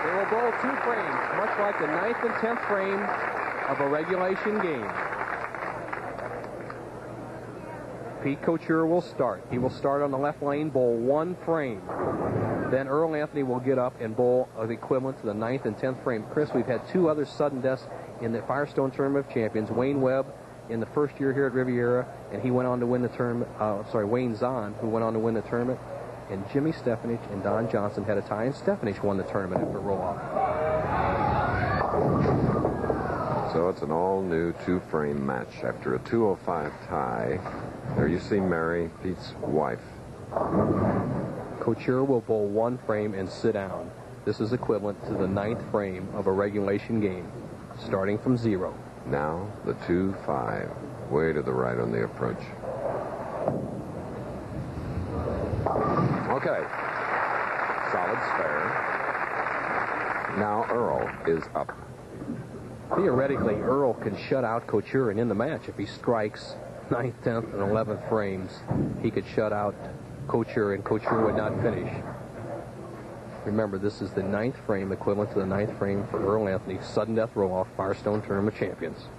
They will bowl 2 frames, much like the 9th and 10th frame of a regulation game. Pete Couture will start. He will start on the left lane, bowl 1 frame. Then Earl Anthony will get up and bowl the equivalent to the 9th and 10th frame. Chris, we've had 2 other sudden deaths in the Firestone Tournament of Champions. Wayne Webb in the first year here at Riviera, and he went on to win the tournament. Wayne Zahn, who went on to win the tournament. And Jimmy Stefanich and Don Johnson had a tie, and Stefanich won the tournament after roll-off. So it's an all-new 2-frame match after a 2:05 tie. There you see Mary, Pete's wife. Coachure will bowl 1 frame and sit down. This is equivalent to the 9th frame of a regulation game, starting from 0. Now the 2-5, way to the right on the approach. Okay. Solid spare. Now Earl is up. Theoretically, Earl can shut out Couture, and in the match, if he strikes 9th, 10th, and 11th frames, he could shut out Couture, and Couture would not finish. Remember, this is the 9th frame, equivalent to the 9th frame for Earl Anthony, sudden death roll-off, Firestone Tournament of Champions.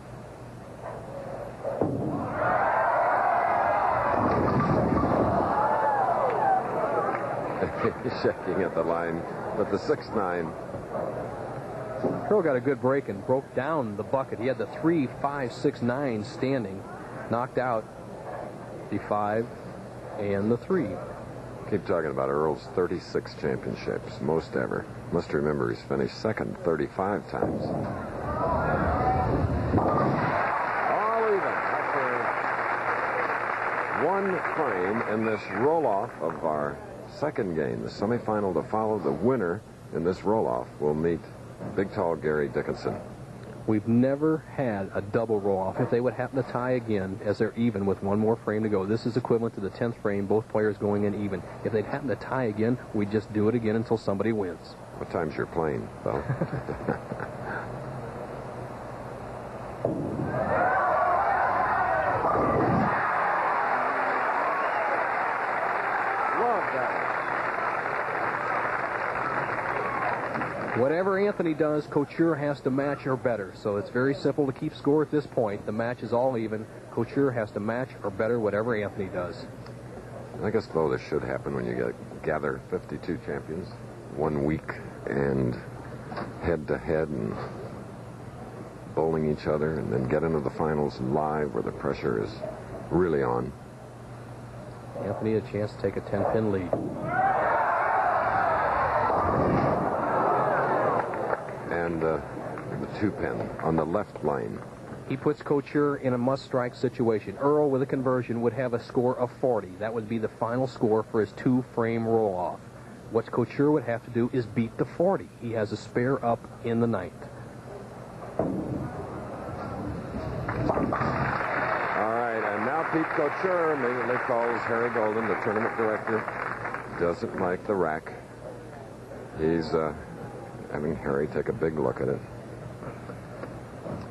Shaking at the line with the 6-9. Earl got a good break and broke down the bucket. He had the 3, 5, 6, 9 standing, knocked out the 5 and the 3. Keep talking about Earl's 36 championships, most ever. Must remember he's finished second 35 times. All even after 1 frame in this roll-off of our second game. The semifinal to follow. The winner in this roll-off will meet big, tall Gary Dickinson. We've never had a double roll-off. If they would happen to tie again, as they're even with 1 more frame to go, this is equivalent to the 10th frame, both players going in even. If they'd happen to tie again, we'd just do it again until somebody wins. What time's your plane, Bill? Whatever Anthony does, Couture has to match or better. So it's very simple to keep score at this point. The match is all even. Couture has to match or better whatever Anthony does. I guess, though, this should happen when you gather 52 champions 1 week and head-to-head and bowling each other, and then get into the finals live where the pressure is really on. Anthony a chance to take a 10-pin lead. And the 2-pin on the left lane. He puts Couture in a must-strike situation. Earl, with a conversion, would have a score of 40. That would be the final score for his 2-frame roll-off. What Couture would have to do is beat the 40. He has a spare up in the 9th. All right, and now Pete Couture immediately calls Harry Golden, the tournament director. Doesn't like the rack. He's having Harry take a big look at it.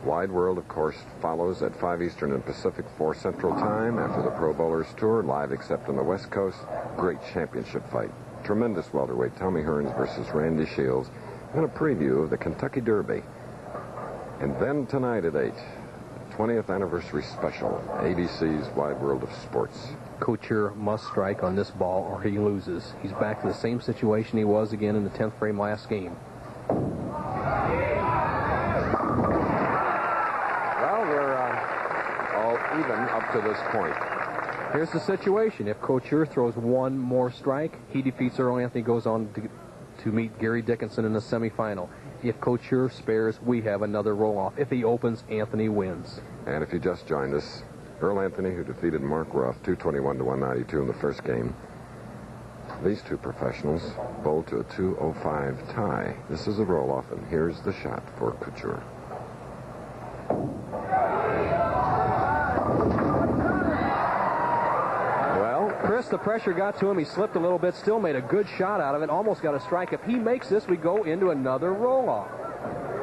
Wide World, of course, follows at 5 Eastern and Pacific, 4 Central Time after the Pro Bowlers Tour, live except on the West Coast. Great championship fight. Tremendous welterweight, Tommy Hearns versus Randy Shields, and a preview of the Kentucky Derby. And then tonight at 8, 20th anniversary special, ABC's Wide World of Sports. Couture must strike on this ball or he loses. He's back to the same situation he was again in the 10th frame last game. Well, we're all even up to this point. Here's the situation. If Couture throws 1 more strike, he defeats Earl Anthony, goes on to meet Gary Dickinson in the semifinal. If Couture spares, we have another roll-off. If he opens, Anthony wins. And if you just joined us, Earl Anthony, who defeated Mark Ruff 221-192 in the first game. These two professionals bowled to a 2:05 tie. This is a roll-off, and here's the shot for Couture. Well, Chris, the pressure got to him. He slipped a little bit, still made a good shot out of it, almost got a strike. If he makes this, we go into another roll-off.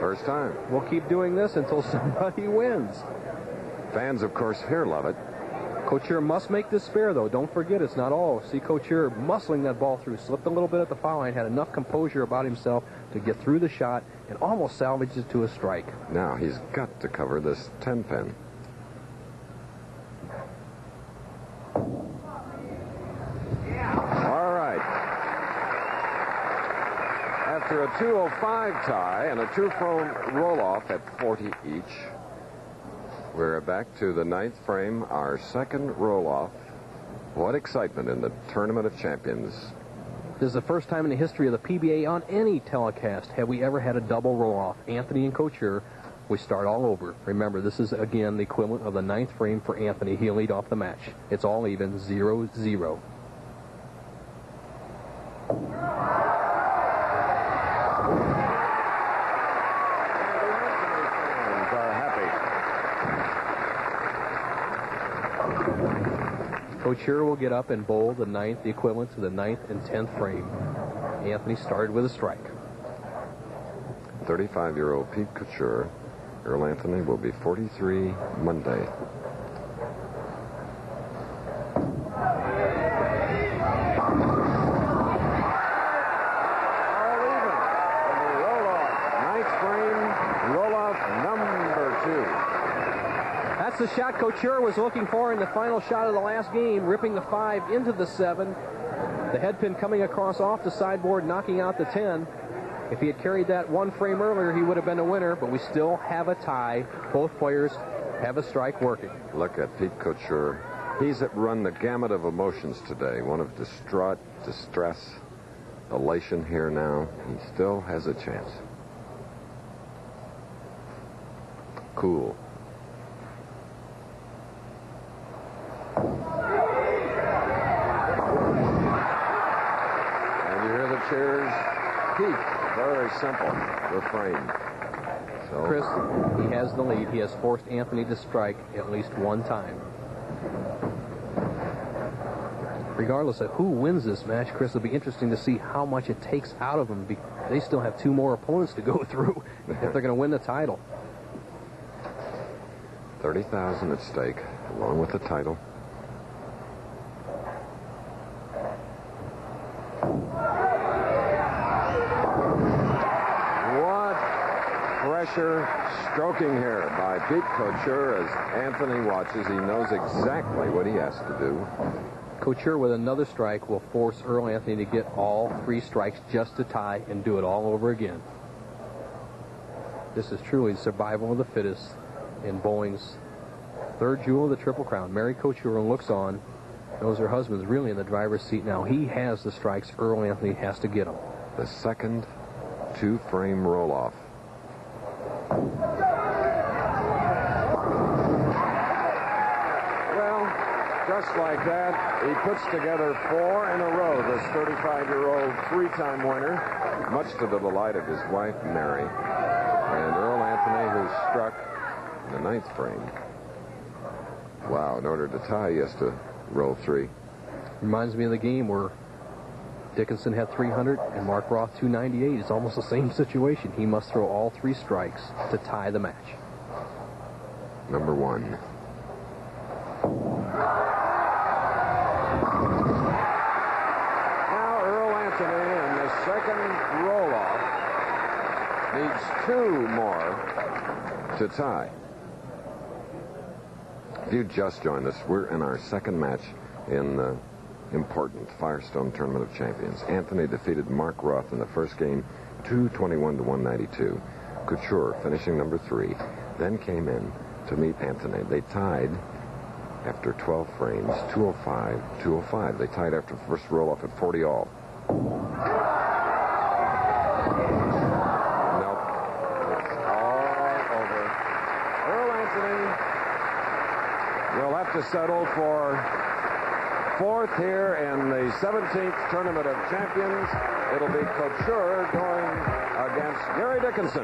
First time. We'll keep doing this until somebody wins. Fans, of course, here love it. Coachure must make this fair, though. Don't forget, it's not all. See Coachure muscling that ball through. Slipped a little bit at the foul line, had enough composure about himself to get through the shot and almost salvaged it to a strike. Now he's got to cover this 10-pin. All right. After a 205 tie and a 2-frame roll-off at 40 each, we're back to the 9th frame, our second roll-off. What excitement in the Tournament of Champions. This is the first time in the history of the PBA on any telecast have we ever had a double roll-off. Anthony and Coachure, we start all over. Remember, this is, again, the equivalent of the 9th frame for Anthony. He'll lead off the match. It's all even, 0-0. Coachure will get up and bowl the 9th, the equivalent to the 9th and 10th frame. Anthony started with a strike. 35-year-old Pete Couture. Earl Anthony will be 43 Monday. All even. And the roll-off. 9th frame, roll-off number 2. That's the shot Coachure was looking for in the final shot of the last game, ripping the 5 into the 7. The head pin coming across off the sideboard, knocking out the 10. If he had carried that 1 frame earlier, he would have been a winner, but we still have a tie. Both players have a strike working. Look at Pete Couture. He's run the gamut of emotions today. One of distraught, distress, elation here now. He still has a chance. Cool. And you hear the cheers. Pete. Very simple refrain. So, Chris, he has the lead. He has forced Anthony to strike at least one time. Regardless of who wins this match, Chris, it'll be interesting to see how much it takes out of them. They still have 2 more opponents to go through if they're going to win the title. $30,000 at stake, along with the title. Pressure stroking here by Pete Couture as Anthony watches. He knows exactly what he has to do. Couture with another strike will force Earl Anthony to get all 3 strikes just to tie and do it all over again. This is truly survival of the fittest in bowling's 3rd jewel of the Triple Crown. Mary Couture looks on, knows her husband's really in the driver's seat now. He has the strikes. Earl Anthony has to get them. The second 2-frame roll-off. Well, just like that, he puts together 4 in a row, this 35-year-old 3-time winner, much to the delight of his wife, Mary. And Earl Anthony, who struck in the 9th frame. Wow, in order to tie, he has to roll 3. Reminds me of the game where Dickinson had 300 and Mark Roth 298. It's almost the same situation. He must throw all 3 strikes to tie the match. Number 1. Now Earl Anthony in the second roll-off needs 2 more to tie. If you just joined us, we're in our second match in the important Firestone Tournament of Champions. Anthony defeated Mark Roth in the first game, 221 to 192. Couture finishing number 3, then came in to meet Anthony. They tied after 12 frames, 205, 205. They tied after the first roll-off at 40 all. Nope. It's all over. Earl Anthony will have to settle for 4th here in the 17th Tournament of Champions. It'll be Coachure going against Gary Dickinson.